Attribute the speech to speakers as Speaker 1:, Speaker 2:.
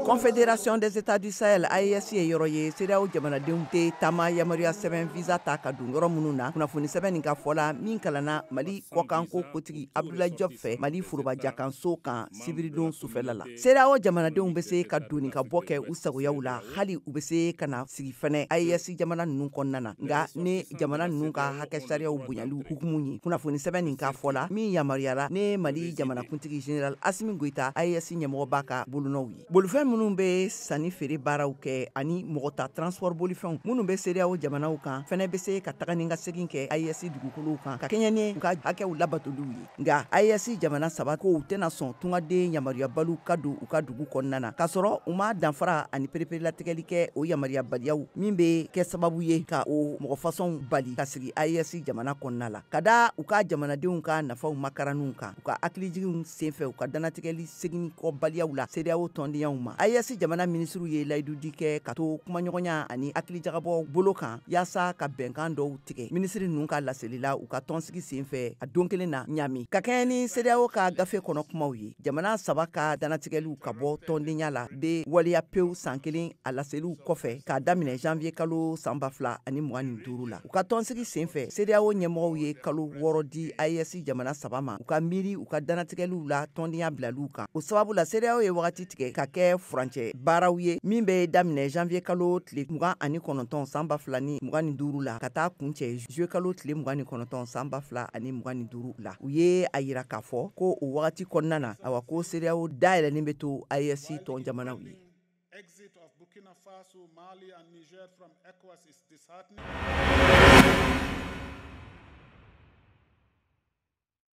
Speaker 1: Confédération des États du Sahel AES ye yɔrɔ ye CEDEAO jamanadenw tɛ taama yamaruya sɛbɛn visa ta ka don yɔrɔ minnu na kunnafoni sɛbɛn nin ka fɔla min kalanna Mali kɔkanko kotigi Abdoulaye Diop fɛ Mali forobajakanso kan sibiridon sufɛla la. CEDEAO jamanadenw bɛ se ka doni ka bɔ kɛ u sagoyaw la hali u bɛ se ka na sigi fɛnɛ AES jamana ninnu kɔnɔna na nka ne jamana ninnu ka hakɛ sariyaw bonyali hukumu ye kunnafoni sɛbɛn nin ka fɔla min yamaruyara ne Mali jamanakuntigi Général Assimi Goïta AES ɲɛmɔgɔba ka bolonɔw ye. Bolifɛn minnu bɛ sanni feere baaraw kɛ ani mɔgɔ ta transport bolifɛnw minnu bɛ CEDEAO jamanaw kan fɛnɛ bɛ se ka taga ni ka segin kɛ AES dugukolow kan ka kɛɲɛ ni u ka hakɛw labatoliw ye nka AES jamana saba ko u tɛna sɔn tungaden yamaruyabaliw ka don u ka dugu kɔnɔna na k'a sɔrɔ u ma danfara ani pereperelatigɛli kɛ o yamaruyabaliyaw min bɛ kɛ sababu ye ka o mɔgɔ fasɔnw bali ka sigi AES jamana kɔnɔna la ka da u ka jamanadenw ka nafaw makaranunw kan u ka hakilijiginw senfɛ u ka danatigɛli segin kɔbaliyaw la CEDEAO tɔndenyaw ma AES jamana minisiriw ye layidudi kɛ ka to kumaɲɔgɔnya ani hakilijagabɔ bolo kan yaasa ka bɛnkan dɔw tigɛ minisiri ninnu ka laseli la u ka tɔnsigi senfɛ a don kelen na ɲami ka kɛɲɛ ni CEDEAO ka gafe kɔnɔ kumaw ye jamana saba ka danatigɛliw ka bɔ tɔndenya la bɛ waliya pewu san kelen a laseliw kɔfɛ k'a daminɛ janvier kalo san 2025 la u ka tɔnsigi senfɛ CEDEAO ɲɛmɔgɔw ye kalo 6 di AES jamana saba ma u ka miiri u ka danatigɛliw la tɔndenya bilaliw kan o sababu la CEDEAO ye wagati tigɛ ka kɛ furancɛ baaraw ye min bɛ daminɛ janvier kalo tile 29 san 2025 la ka taa kuncɛ juillet kalo tile 29 san 2025 la u ye a yira k'a fɔ ko o wagati kɔnɔna na awa ko CEDEAO dayɛlɛnnen bɛ to AES tɔn jamanaw ye.
Speaker 2: Exit of Burkina Faso, Mali and Niger from ECOWAS is disheartening.